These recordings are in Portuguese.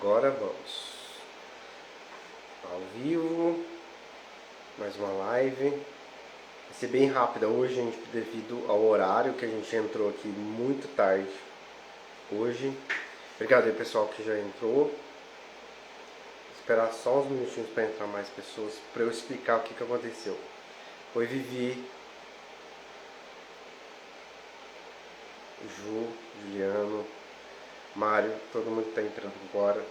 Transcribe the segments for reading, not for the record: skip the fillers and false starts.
Agora vamos ao vivo, mais uma live. Vai ser bem rápida hoje, gente, devido ao horário que a gente entrou aqui muito tarde hoje. Obrigado aí, pessoal, que já entrou. Vou esperar só uns minutinhos para entrar mais pessoas, para eu explicar o que aconteceu. Oi, Vivi, Ju, Juliano, Mário, todo mundo que está entrando agora.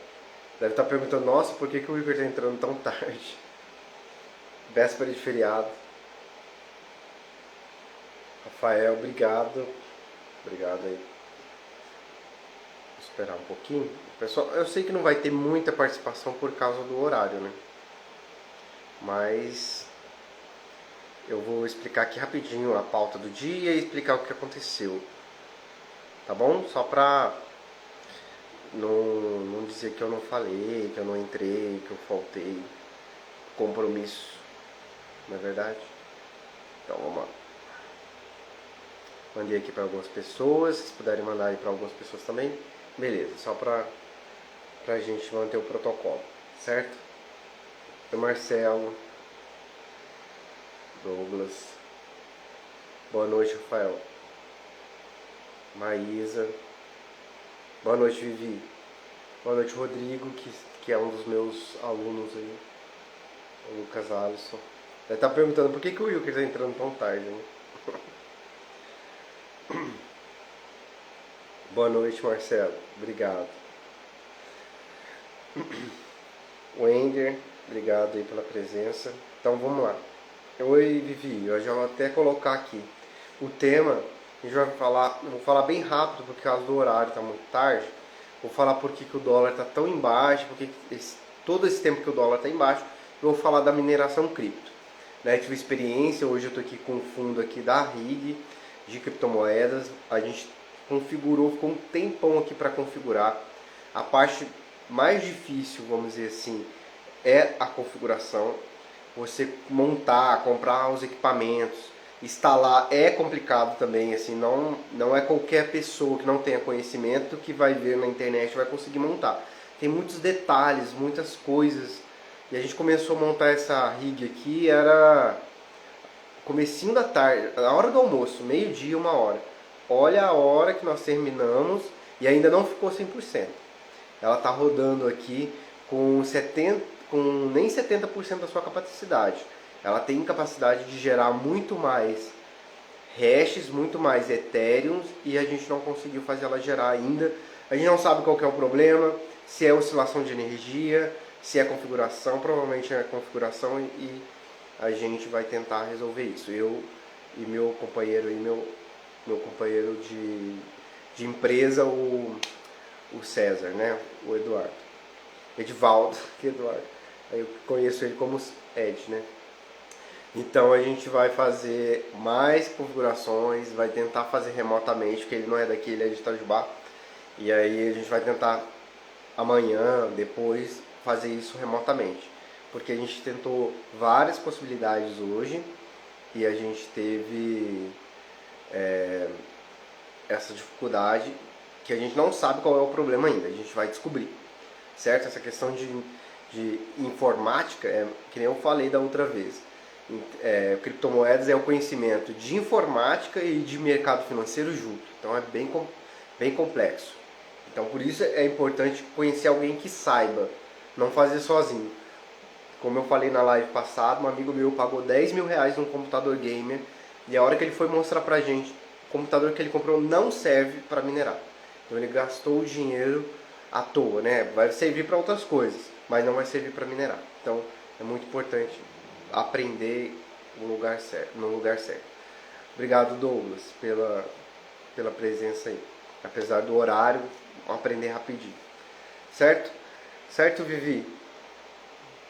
Deve estar perguntando, nossa, por que o Igor está entrando tão tarde? Véspera de feriado. Rafael, obrigado. Obrigado aí. Vou esperar um pouquinho. Pessoal, eu sei que não vai ter muita participação por causa do horário, né? Mas eu vou explicar aqui rapidinho a pauta do dia e explicar o que aconteceu. Tá bom? Só pra não dizer que eu não falei, que eu não entrei, que eu faltei. Compromisso. Não é verdade? Então vamos lá. Mandei aqui para algumas pessoas. Se puderem mandar aí para algumas pessoas também. Beleza, só pra gente manter o protocolo, certo? O Marcelo, Douglas, boa noite, Rafael, Maísa, boa noite, Vivi, boa noite, Rodrigo, que é um dos meus alunos aí, o Lucas Alisson. Ele tá perguntando por que o Wilker tá entrando tão tarde, né? Boa noite, Marcelo, obrigado. Wender, obrigado aí pela presença. Então vamos lá. Oi, Vivi, eu já vou até colocar aqui o tema. A gente vai falar, eu vou falar bem rápido por causa do horário, tá muito tarde. Vou falar por que o dólar tá tão embaixo, porque todo esse tempo que o dólar tá embaixo, eu vou falar da mineração cripto. Né, tive experiência, hoje eu tô aqui com o fundo aqui da RIG de criptomoedas. A gente configurou, ficou um tempão aqui para configurar. A parte mais difícil, vamos dizer assim, é a configuração. Você montar, comprar os equipamentos, instalar é complicado também, assim, não é qualquer pessoa que não tenha conhecimento que vai ver na internet vai conseguir montar. Tem muitos detalhes, muitas coisas. E a gente começou a montar essa rig aqui, era comecinho da tarde, na hora do almoço, meio-dia, 1 hora. Olha a hora que nós terminamos e ainda não ficou 100%. Ela está rodando aqui com 70, com nem 70% da sua capacidade. Ela tem capacidade de gerar muito mais hashes, muito mais Ethereum, e a gente não conseguiu fazer ela gerar ainda. A gente não sabe qual que é o problema, se é oscilação de energia, se é configuração, provavelmente é configuração, e a gente vai tentar resolver isso. Eu e meu companheiro, meu companheiro de empresa, o César, né? O Eduardo. Edivaldo, que Eduardo. Eu conheço ele como Ed, né? Então a gente vai fazer mais configurações, vai tentar fazer remotamente, porque ele não é daqui, ele é de Itajubá. E aí a gente vai tentar amanhã, depois, fazer isso remotamente. Porque a gente tentou várias possibilidades hoje e a gente teve essa dificuldade que a gente não sabe qual é o problema ainda, a gente vai descobrir, certo? Essa questão de informática, que nem eu falei da outra vez, criptomoedas é o conhecimento de informática e de mercado financeiro junto, então é bem complexo. Então por isso é importante conhecer alguém que saiba, não fazer sozinho. Como eu falei na live passada, um amigo meu pagou 10 mil reais num computador gamer e a hora que ele foi mostrar pra gente, o computador que ele comprou não serve para minerar. Então ele gastou o dinheiro à toa, né? Vai servir para outras coisas, mas não vai servir para minerar. Então é muito importante aprender no lugar certo. Obrigado, Douglas, pela presença aí. Apesar do horário, vamos aprender rapidinho. Certo? Certo, Vivi?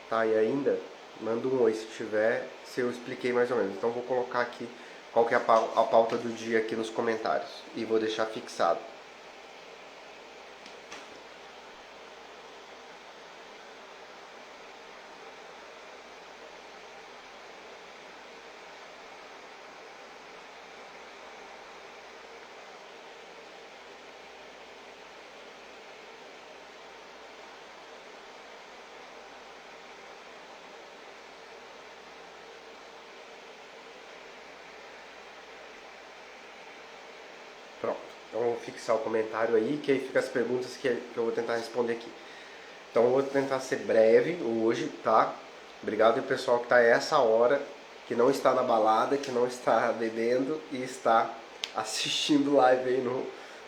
Tá aí ainda? Manda um oi se tiver, se eu expliquei mais ou menos. Então vou colocar aqui qual que é a pauta do dia aqui nos comentários e vou deixar fixado. Pronto. Então eu vou fixar o comentário aí, que aí fica as perguntas que eu vou tentar responder aqui. Então eu vou tentar ser breve hoje, tá? Obrigado ao pessoal que está a essa hora, que não está na balada, que não está bebendo e está assistindo live aí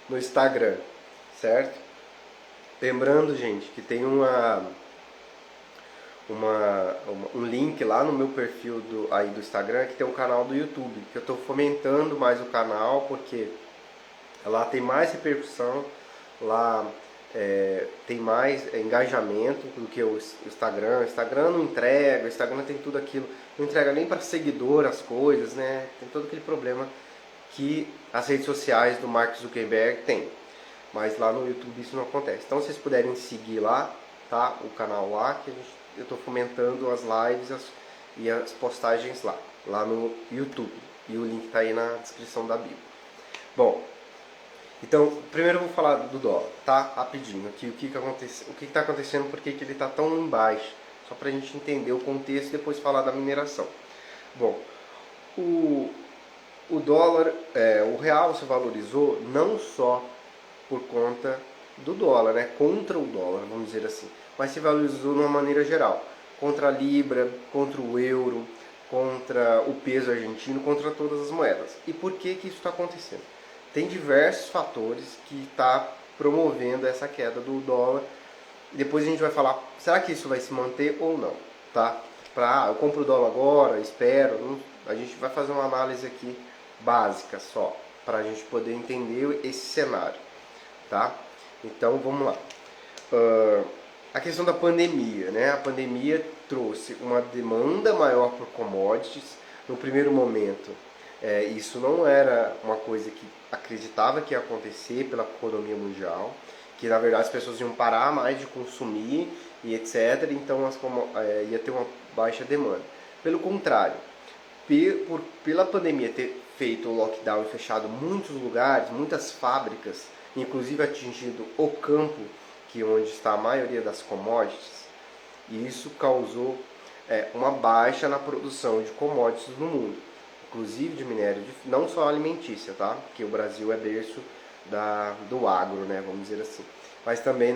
no Instagram, certo? Lembrando, gente, que tem um link lá no meu perfil do Instagram, que tem um canal do YouTube, que eu estou fomentando mais o canal, porque lá tem mais repercussão, lá tem mais engajamento do que o Instagram. O Instagram não entrega, o Instagram tem tudo aquilo, não entrega nem para seguidor as coisas, né? Tem todo aquele problema que as redes sociais do Mark Zuckerberg tem. Mas lá no YouTube isso não acontece. Então, se vocês puderem seguir lá, tá? O canal lá, que eu estou fomentando as lives e as postagens lá no YouTube. E o link está aí na descrição da bio. Bom, então, primeiro eu vou falar do dólar, tá? Rapidinho aqui, o que está acontecendo, por que ele está tão embaixo, só para a gente entender o contexto e depois falar da mineração. Bom, o dólar, o real se valorizou não só por conta do dólar, né? Contra o dólar, vamos dizer assim, mas se valorizou de uma maneira geral, contra a libra, contra o euro, contra o peso argentino, contra todas as moedas. E por que isso está acontecendo? Tem diversos fatores que está promovendo essa queda do dólar. Depois a gente vai falar, será que isso vai se manter ou não, tá? Eu compro o dólar agora, espero, a gente vai fazer uma análise aqui básica só, para a gente poder entender esse cenário, tá? Então vamos lá. A questão da pandemia, né? A pandemia trouxe uma demanda maior por commodities. No primeiro momento, isso não era uma coisa que acreditava que ia acontecer pela economia mundial, que na verdade as pessoas iam parar mais de consumir e etc. Então ia ter uma baixa demanda. Pelo contrário, pela pandemia ter feito o lockdown e fechado muitos lugares, muitas fábricas, inclusive atingido o campo, que é onde está a maioria das commodities, e isso causou uma baixa na produção de commodities no mundo, inclusive de minério, não só alimentícia, tá? Porque o Brasil é berço do agro, né? Vamos dizer assim, mas também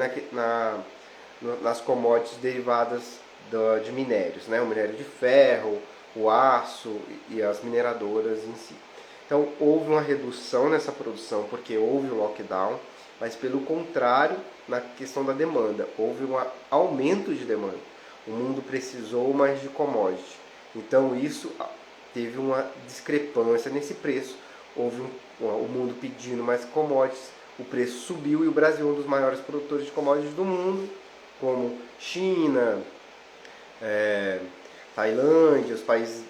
nas commodities derivadas de minérios, né? O minério de ferro, o aço e as mineradoras em si. Então houve uma redução nessa produção porque houve um lockdown, mas pelo contrário, na questão da demanda, houve um aumento de demanda. O mundo precisou mais de commodity. Então isso teve uma discrepância nesse preço. Houve o mundo pedindo mais commodities, o preço subiu e o Brasil é um dos maiores produtores de commodities do mundo, como China, Tailândia, os países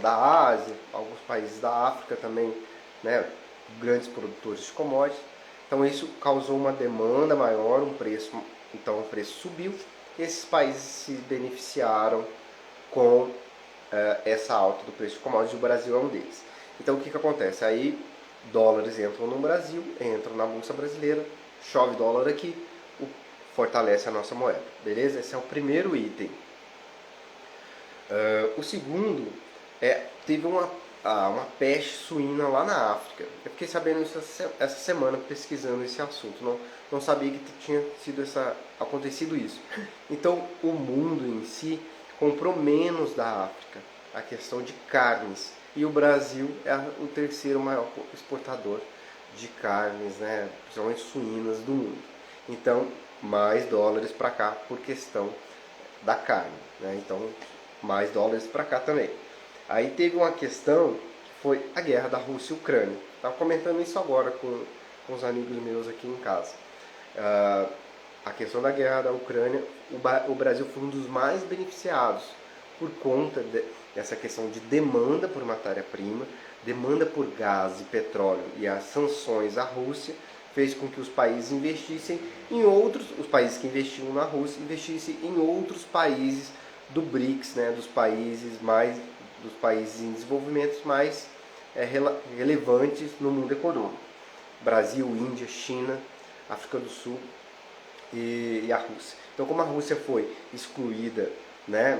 da Ásia, alguns países da África também, né, grandes produtores de commodities. Então isso causou uma demanda maior, então o preço subiu. Esses países se beneficiaram com essa alta do preço de commodities, o Brasil é um deles. Então o que acontece? Aí dólares entram no Brasil, entram na Bolsa Brasileira, chove dólar aqui, fortalece a nossa moeda, beleza? Esse é o primeiro item. O segundo teve uma peste suína lá na África. Eu fiquei sabendo isso essa semana pesquisando esse assunto. Não sabia que tinha acontecido isso. Então o mundo em si comprou menos da África, a questão de carnes. E o Brasil é o terceiro maior exportador de carnes, né, principalmente suínas do mundo. Então mais dólares para cá por questão da carne, né? Então mais dólares para cá também. Aí teve uma questão que foi a guerra da Rússia e Ucrânia. Estava comentando isso agora com os amigos meus aqui em casa. A questão da guerra da Ucrânia, o Brasil foi um dos mais beneficiados por conta dessa questão de demanda por matéria-prima, demanda por gás e petróleo, e as sanções à Rússia fez com que os países investissem os países que investiam na Rússia investissem em outros países do BRICS, né, dos países em desenvolvimento mais relevantes no mundo econômico. Brasil, Índia, China, África do Sul e a Rússia. Então, como a Rússia foi excluída, né,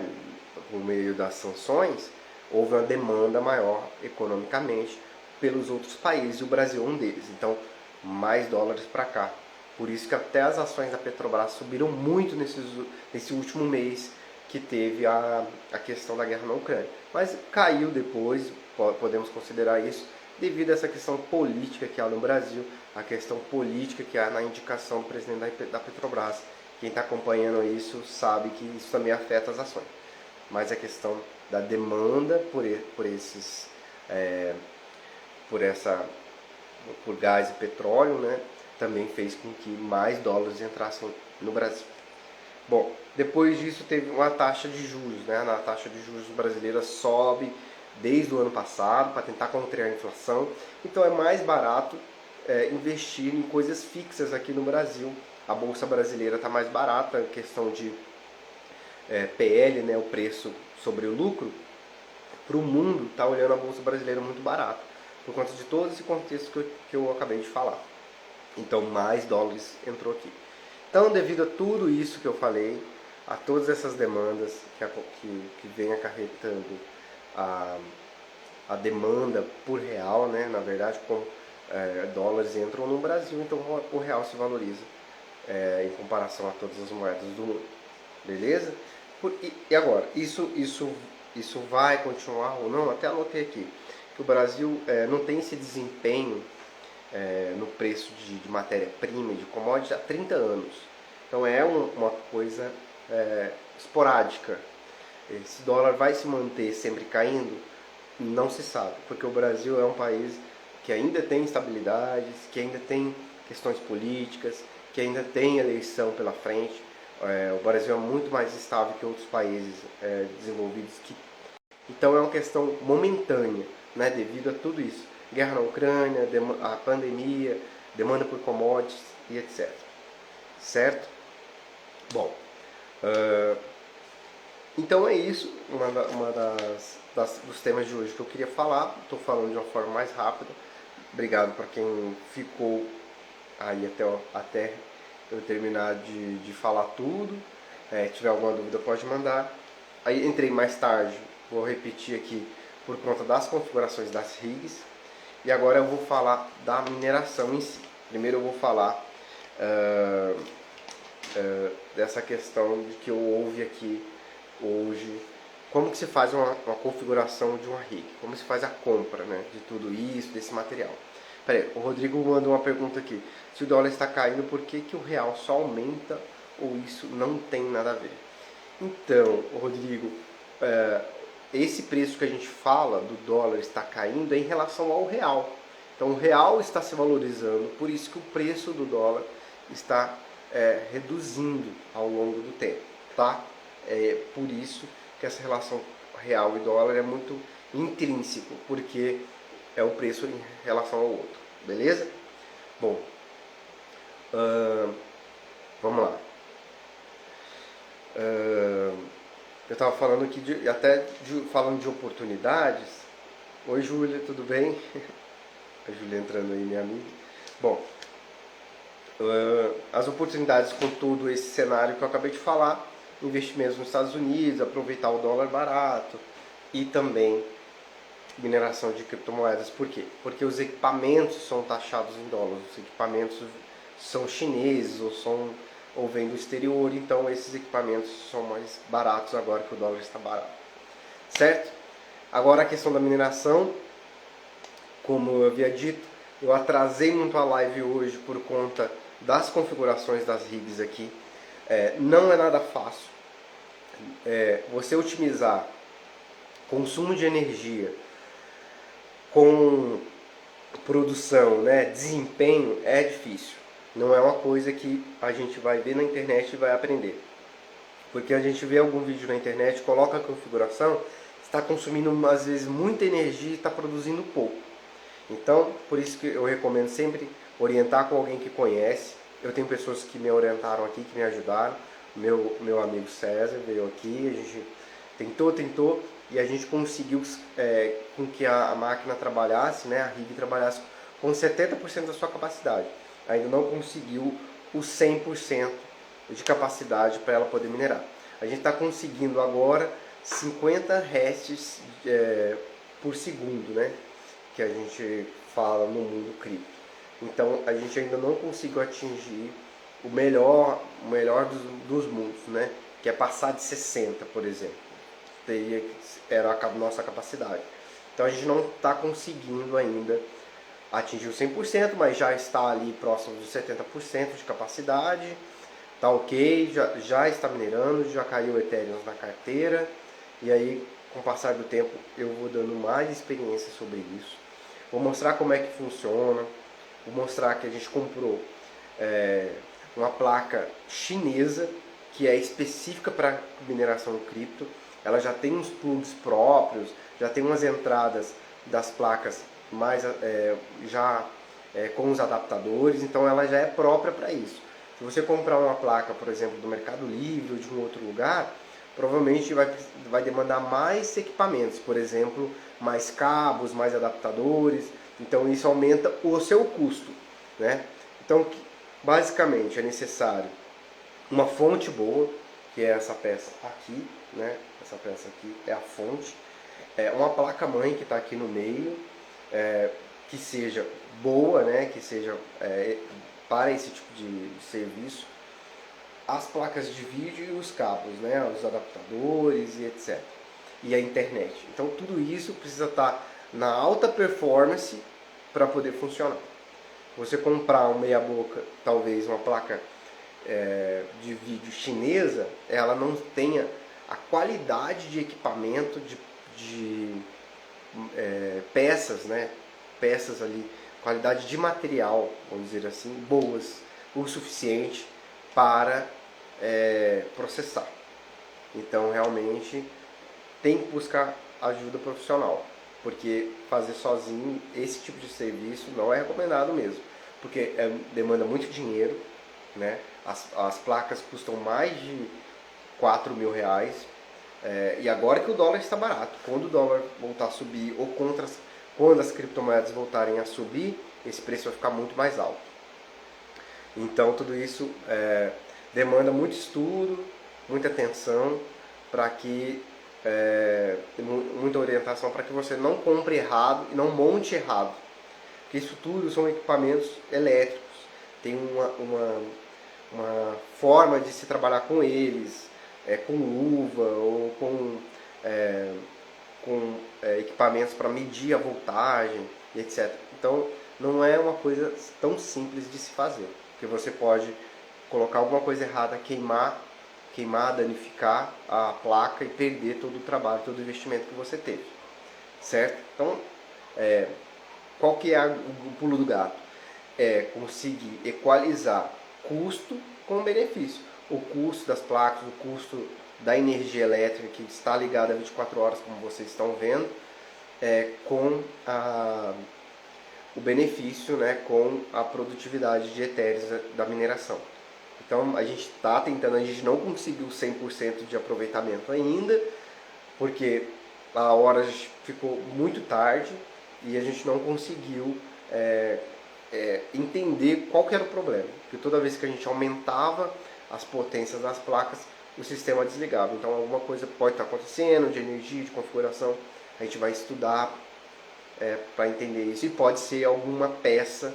por meio das sanções, houve uma demanda maior economicamente pelos outros países, e o Brasil é um deles. Então, mais dólares para cá. Por isso que até as ações da Petrobras subiram muito nesse último mês que teve a questão da guerra na Ucrânia. Mas caiu depois, podemos considerar isso, devido a essa questão política que há no Brasil, a questão política que há na indicação do presidente da Petrobras. Quem está acompanhando isso sabe que isso também afeta as ações. Mas a questão da demanda por gás e petróleo, né, também fez com que mais dólares entrassem no Brasil. Bom, depois disso teve uma taxa de juros, né? A taxa de juros brasileira sobe desde o ano passado para tentar conter a inflação. Então é mais barato investir em coisas fixas aqui no Brasil. A bolsa brasileira está mais barata, a questão de PL, né, o preço sobre o lucro. Para o mundo, está olhando a bolsa brasileira muito barata, por conta de todo esse contexto que eu acabei de falar. Então mais dólares entrou aqui. Então, devido a tudo isso que eu falei, a todas essas demandas que vem acarretando a demanda por real, né? Na verdade, como dólares entram no Brasil, então o real se valoriza em comparação a todas as moedas do mundo. Beleza? E agora, isso vai continuar ou não? Até anotei aqui que o Brasil não tem esse desempenho no preço de matéria-prima, de commodity, há 30 anos. Então é uma coisa esporádica. Esse dólar vai se manter sempre caindo? Não se sabe, porque o Brasil é um país que ainda tem instabilidades, que ainda tem questões políticas, que ainda tem eleição pela frente. O Brasil é muito mais estável que outros países desenvolvidos. Então é uma questão momentânea, né, devido a tudo isso. Guerra na Ucrânia, a pandemia, demanda por commodities e etc. Certo? Bom, então é isso, uma dos temas de hoje que eu queria falar. Estou falando de uma forma mais rápida. Obrigado para quem ficou aí até eu terminar de falar tudo. Tiver alguma dúvida pode mandar. Aí entrei mais tarde, vou repetir aqui por conta das configurações das rigs. E agora eu vou falar da mineração em si. Primeiro eu vou falar dessa questão de que eu ouvi aqui hoje, como que se faz uma configuração de uma rig, como se faz a compra, né, de tudo isso, desse material. Peraí, o Rodrigo mandou uma pergunta aqui: se o dólar está caindo, por que o real só aumenta, ou isso não tem nada a ver? Então, Rodrigo, esse preço que a gente fala do dólar está caindo é em relação ao real. Então o real está se valorizando, por isso que o preço do dólar está reduzindo ao longo do tempo, tá? É por isso que essa relação real e dólar é muito intrínseco, porque é o preço em relação ao outro, beleza? Bom, vamos lá. Eu estava falando aqui, falando de oportunidades. Oi, Júlia, tudo bem? A Júlia entrando aí, minha amiga. Bom, as oportunidades com todo esse cenário que eu acabei de falar: investimentos nos Estados Unidos, aproveitar o dólar barato e também mineração de criptomoedas. Por quê? Porque os equipamentos são taxados em dólares, os equipamentos são chineses ou vêm do exterior, então esses equipamentos são mais baratos agora que o dólar está barato, certo? Agora a questão da mineração, como eu havia dito, eu atrasei muito a live hoje por conta das configurações das rigs aqui. Não é nada fácil. Você otimizar consumo de energia com produção, né, desempenho, é difícil. Não é uma coisa que a gente vai ver na internet e vai aprender. Porque a gente vê algum vídeo na internet, coloca a configuração, está consumindo às vezes muita energia e está produzindo pouco. Então, por isso que eu recomendo sempre orientar com alguém que conhece. Eu tenho pessoas que me orientaram aqui, que me ajudaram. Meu amigo César veio aqui, a gente tentou e a gente conseguiu com que a máquina trabalhasse, né, a rig trabalhasse com 70% da sua capacidade. Ainda não conseguiu os 100% de capacidade para ela poder minerar. A gente está conseguindo agora 50 hashes por segundo, né? que a gente fala no mundo cripto. Então a gente ainda não conseguiu atingir o melhor dos mundos, né? Que é passar de 60, por exemplo. Era a nossa capacidade. Então a gente não está conseguindo ainda atingir o 100%, mas já está ali próximo dos 70% de capacidade. Tá ok, já está minerando, já caiu Ethereum na carteira. E aí, com o passar do tempo, eu vou dando mais experiência sobre isso. Vou mostrar como é que funciona. Vou mostrar que a gente comprou uma placa chinesa que é específica para mineração cripto. Ela já tem uns plugs próprios, já tem umas entradas das placas mais com os adaptadores, então ela já é própria para isso. Se você comprar uma placa, por exemplo, do Mercado Livre ou de um outro lugar, provavelmente vai demandar mais equipamentos, por exemplo, mais cabos, mais adaptadores, então isso aumenta o seu custo, né? Então, basicamente, é necessário uma fonte boa, que é essa peça aqui, né? Essa peça aqui é a fonte, uma placa-mãe que está aqui no meio, que seja boa, né? Que seja para esse tipo de serviço, as placas de vídeo e os cabos, né? Os adaptadores e etc. E a internet. Então tudo isso precisa estar na alta performance para poder funcionar. Você comprar um meia boca, talvez uma placa de vídeo chinesa, ela não tenha a qualidade de equipamento, de peças, né? Peças ali, qualidade de material, vamos dizer assim, boas, o suficiente para processar. Então realmente tem que buscar ajuda profissional, porque fazer sozinho esse tipo de serviço não é recomendado mesmo, porque demanda muito dinheiro, né? As placas custam mais de 4 mil reais, e agora que o dólar está barato, quando o dólar voltar a subir ou quando as criptomoedas voltarem a subir, esse preço vai ficar muito mais alto. Então tudo isso demanda muito estudo, muita atenção, para que muita orientação para que você não compre errado e não monte errado. Porque isso tudo são equipamentos elétricos, tem uma forma de se trabalhar com eles, com luva ou com equipamentos para medir a voltagem, etc. Então não é uma coisa tão simples de se fazer, porque você pode colocar alguma coisa errada, queimar, danificar a placa e perder todo o trabalho, todo o investimento que você teve, certo? Então, qual que é o pulo do gato? É conseguir equalizar custo com benefício. O custo das placas, o custo da energia elétrica que está ligada a 24 horas, como vocês estão vendo, com o benefício, né, com a produtividade de etéreos da mineração. Então a gente está tentando, a gente não conseguiu 100% de aproveitamento ainda, porque a hora ficou muito tarde e a gente não conseguiu entender qual que era o problema. Porque toda vez que a gente aumentava as potências das placas, o sistema desligava. Então alguma coisa pode estar acontecendo de energia, de configuração. A gente vai estudar para entender isso. E pode ser alguma peça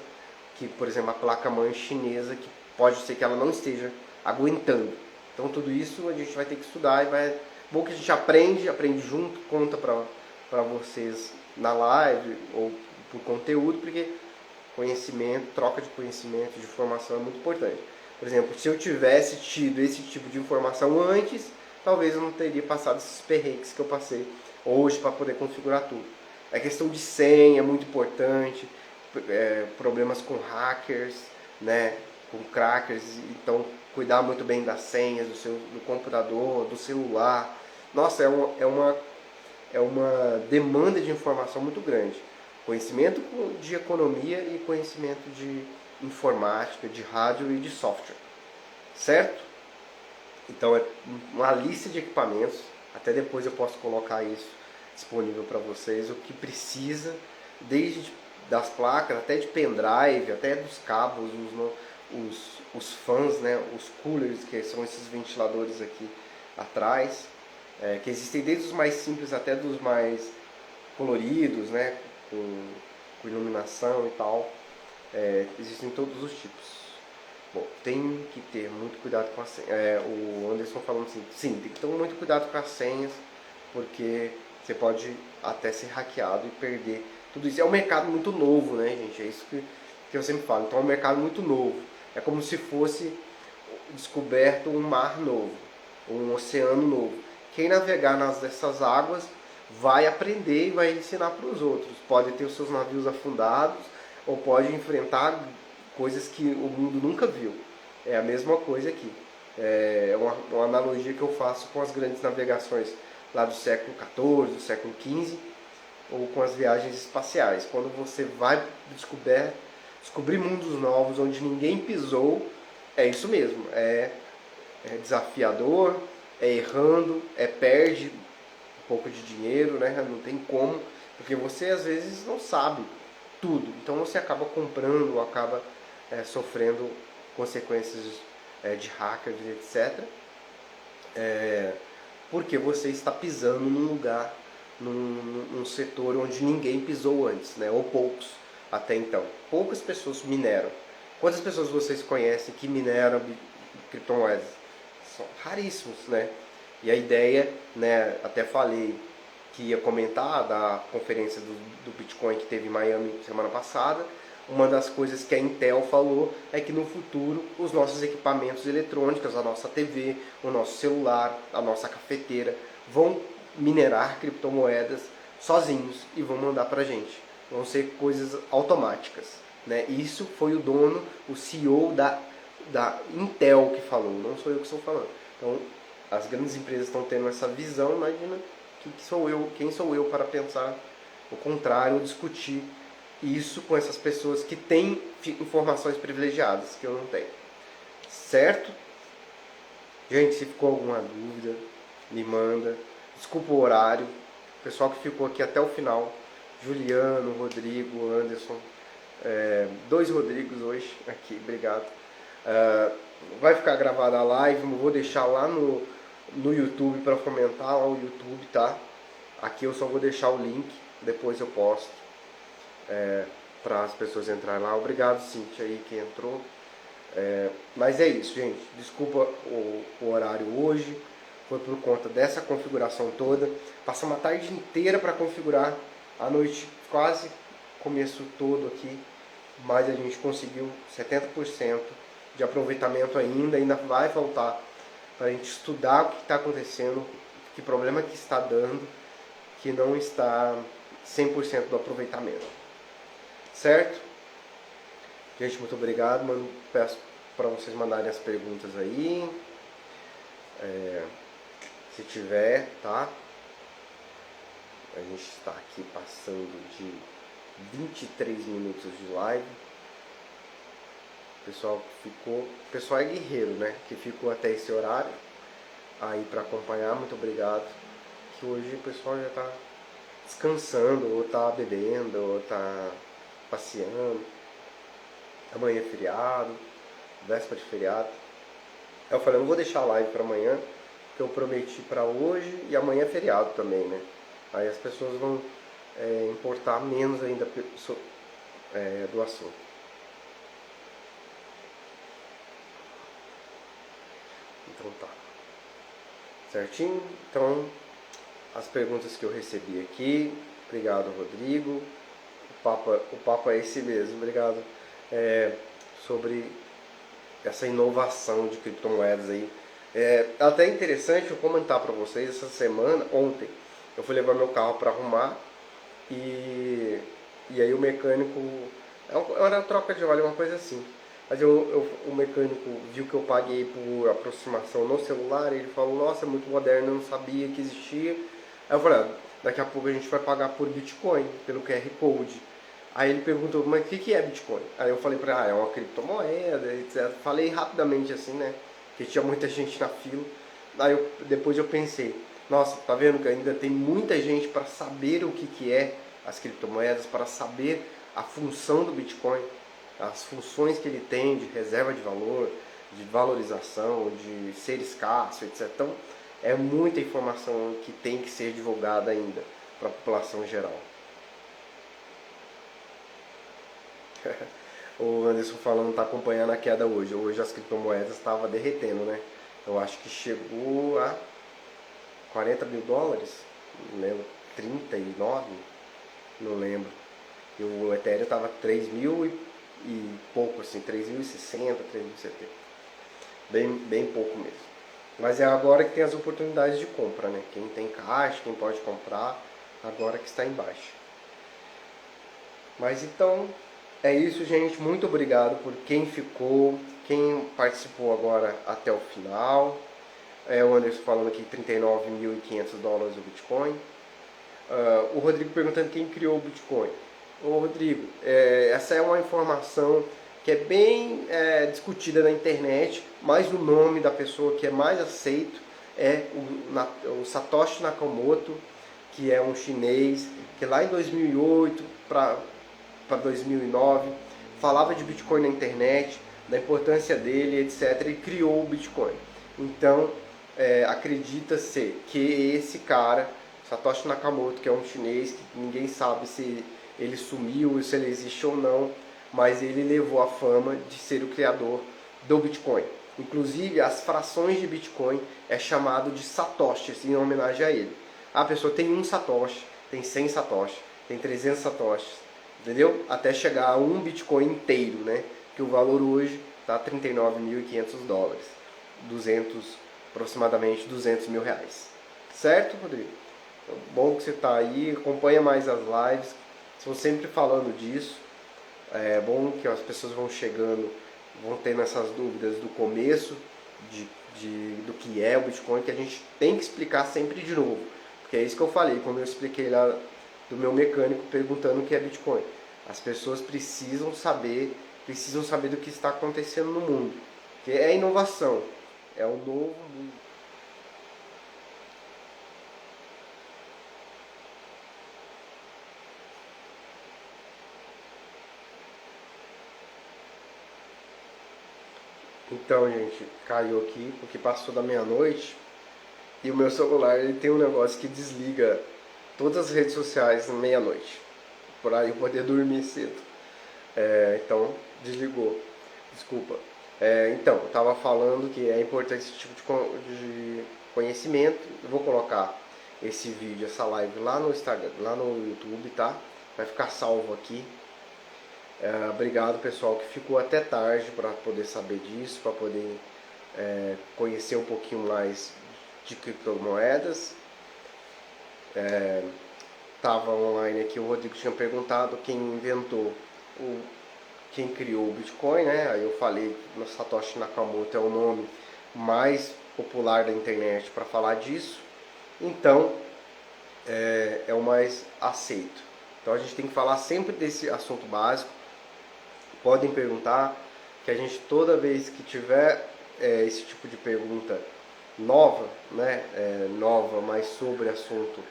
que, por exemplo, a placa-mãe chinesa, que pode ser que ela não esteja aguentando. Então tudo isso a gente vai ter que estudar e bom que a gente aprende junto, conta para vocês na live ou por conteúdo, porque conhecimento, troca de conhecimento, de informação é muito importante. Por exemplo, se eu tivesse tido esse tipo de informação antes, talvez eu não teria passado esses perrengues que eu passei hoje para poder configurar tudo. A questão de senha é muito importante, problemas com hackers, né, com crackers, então cuidar muito bem das senhas do computador, do celular. Nossa, é uma demanda de informação muito grande. Conhecimento de economia e conhecimento de informática, de rádio e de software. Certo? Então é uma lista de equipamentos. Até depois eu posso colocar isso disponível para vocês. O que precisa, desde das placas, até de pendrive, até dos cabos, os fãs, né? Os coolers, que são esses ventiladores aqui atrás. Que existem desde os mais simples até dos mais coloridos, né? Com com iluminação e tal. Existem todos os tipos. Bom, tem que ter muito cuidado com as senhas. O Anderson falando assim, sim, tem que ter muito cuidado com as senhas, porque você pode até ser hackeado e perder tudo isso. É um mercado muito novo, né, gente? É isso que eu sempre falo. Então é um mercado muito novo. É como se fosse descoberto um mar novo, um oceano novo. Quem navegar nessas águas vai aprender e vai ensinar para os outros. Pode ter os seus navios afundados ou pode enfrentar coisas que o mundo nunca viu. É a mesma coisa aqui. É uma analogia que eu faço com as grandes navegações lá do século XIV, do século XV, ou com as viagens espaciais. Quando você vai descobrir mundos novos onde ninguém pisou, é isso mesmo. É desafiador, é errando, perde um pouco de dinheiro, né? Não tem como, porque você às vezes não sabe tudo. Então você acaba comprando ou acaba sofrendo consequências de hackers, etc. Porque você está pisando num lugar, num setor onde ninguém pisou antes, né? Ou poucos até então. Poucas pessoas mineram. Quantas pessoas vocês conhecem que mineram criptomoedas? São raríssimos, né? E a ideia, né, até falei que ia comentar da conferência do Bitcoin que teve em Miami semana passada. Uma das coisas que a Intel falou é que no futuro os nossos equipamentos eletrônicos, a nossa TV, o nosso celular, a nossa cafeteira, vão minerar criptomoedas sozinhos e vão mandar pra gente. Vão ser coisas automáticas, né? Isso foi o dono, o CEO da Intel que falou, não sou eu que estou falando. Então, as grandes empresas estão tendo essa visão, imagina quem sou eu para pensar o contrário, ou discutir isso com essas pessoas que têm informações privilegiadas que eu não tenho. Certo? Gente, se ficou alguma dúvida, me manda. Desculpa o horário. O pessoal que ficou aqui até o final. Juliano, Rodrigo, Anderson. 2 Rodrigos hoje aqui, obrigado. Vai ficar gravada a live, vou deixar lá no YouTube para comentar lá o YouTube, tá? Aqui eu só vou deixar o link, depois eu posto para as pessoas entrarem lá. Obrigado, Cintia, aí que entrou. Mas é isso, gente. Desculpa o horário hoje. Foi por conta dessa configuração toda. Passamos a tarde inteira para configurar. A noite quase começo todo aqui. Mas a gente conseguiu 70% de aproveitamento ainda vai faltar para a gente estudar o que está acontecendo, que problema que está dando, que não está 100% do aproveitamento. Certo? Gente, muito obrigado. Peço para vocês mandarem as perguntas aí. Se tiver, tá? A gente está aqui passando de 23 minutos de live. O pessoal é guerreiro, né? Que ficou até esse horário aí para acompanhar. Muito obrigado. Que hoje o pessoal já está descansando, ou está bebendo, ou está passeando. Amanhã é feriado, véspera de feriado. Eu falei, eu não vou deixar a live para amanhã, que eu prometi para hoje, e amanhã é feriado também, né? Aí as pessoas vão importar menos ainda do assunto. Então tá. Certinho? Então, as perguntas que eu recebi aqui. Obrigado, Rodrigo. O papo é esse mesmo. Obrigado. Sobre essa inovação de criptomoedas aí. Até interessante eu comentar para vocês essa semana, ontem, eu fui levar meu carro para arrumar e aí o mecânico, era uma troca de óleo, uma coisa assim. Mas o mecânico viu que eu paguei por aproximação no celular, ele falou, nossa, é muito moderno, eu não sabia que existia. Aí eu falei, daqui a pouco a gente vai pagar por Bitcoin, pelo QR Code. Aí ele perguntou, mas o que é Bitcoin? Aí eu falei pra ele, é uma criptomoeda, etc. Falei rapidamente assim, né, porque tinha muita gente na fila. Aí depois eu pensei, nossa, tá vendo que ainda tem muita gente para saber o que é as criptomoedas, para saber a função do Bitcoin, as funções que ele tem de reserva de valor, de valorização, de ser escasso, etc. Então, é muita informação que tem que ser divulgada ainda para a população geral. O Anderson falando tá acompanhando a queda hoje. Hoje as criptomoedas estavam derretendo, né? Eu acho que chegou a 40 mil dólares, não lembro, 39, não lembro. E o Ethereum tava 3 mil e pouco, assim, 3.060, 3.070. Bem pouco mesmo. Mas é agora que tem as oportunidades de compra, né? Quem tem caixa, quem pode comprar, agora que está em baixa. Mas então, é isso, gente. Muito obrigado por quem ficou, quem participou agora até o final. O Anderson falando aqui 39.500 dólares o Bitcoin. O Rodrigo perguntando quem criou o Bitcoin. Ô Rodrigo, essa é uma informação que é bem discutida na internet, mas o nome da pessoa que é mais aceito é o Satoshi Nakamoto, que é um chinês que lá em 2008 para 2009 falava de Bitcoin na internet, da importância dele, etc. E criou o Bitcoin. Então, acredita-se que esse cara, Satoshi Nakamoto, que é um chinês, que ninguém sabe se ele sumiu, se ele existe ou não, mas ele levou a fama de ser o criador do Bitcoin. Inclusive, as frações de Bitcoin é chamado de satoshis, em homenagem a ele. A pessoa tem um satoshi, tem 100 satoshis, tem 300 satoshis, entendeu? Até chegar a um Bitcoin inteiro, né? Que o valor hoje está 39.500 dólares, aproximadamente 200 mil reais. Certo, Rodrigo? Então, bom que você está aí, acompanha mais as lives, estou sempre falando disso. É bom que as pessoas vão chegando, vão tendo essas dúvidas do começo, do que é o Bitcoin, que a gente tem que explicar sempre de novo. Porque é isso que eu falei, quando eu expliquei lá do meu mecânico perguntando o que é Bitcoin. As pessoas precisam saber do que está acontecendo no mundo. Que é inovação, é o novo mundo. Então, gente, caiu aqui porque passou da meia-noite e o meu celular ele tem um negócio que desliga todas as redes sociais na meia-noite, para eu poder dormir cedo. Então, desligou. Desculpa. Então, eu estava falando que é importante esse tipo de conhecimento. Eu vou colocar esse vídeo, essa live lá no Instagram, lá no YouTube, tá? Vai ficar salvo aqui. Obrigado, pessoal, que ficou até tarde para poder saber disso, para poder conhecer um pouquinho mais de criptomoedas. Estava online aqui, o Rodrigo tinha perguntado quem criou o Bitcoin, né? Aí eu falei que o Satoshi Nakamoto é o nome mais popular da internet para falar disso. Então, é o mais aceito. Então a gente tem que falar sempre desse assunto básico. Podem perguntar, que a gente toda vez que tiver esse tipo de pergunta nova, né, nova, mas sobre assunto,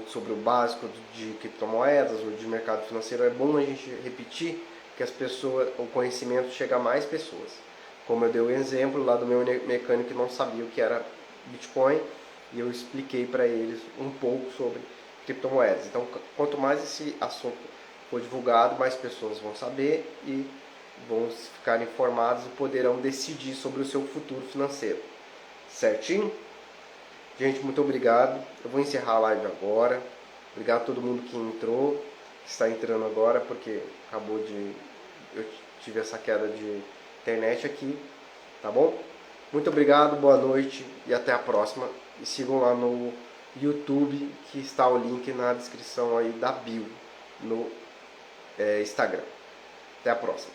sobre o básico de criptomoedas ou de mercado financeiro, é bom a gente repetir que o conhecimento chega a mais pessoas. Como eu dei o exemplo lá do meu mecânico que não sabia o que era Bitcoin e eu expliquei para eles um pouco sobre criptomoedas. Então, quanto mais esse assunto for divulgado, mais pessoas vão saber e vão ficar informados e poderão decidir sobre o seu futuro financeiro. Certinho? Gente, muito obrigado. Eu vou encerrar a live agora. Obrigado a todo mundo que entrou, que está entrando agora, porque eu tive essa queda de internet aqui, tá bom? Muito obrigado, boa noite e até a próxima. E sigam lá no YouTube, que está o link na descrição aí da bio, no Instagram. Até a próxima.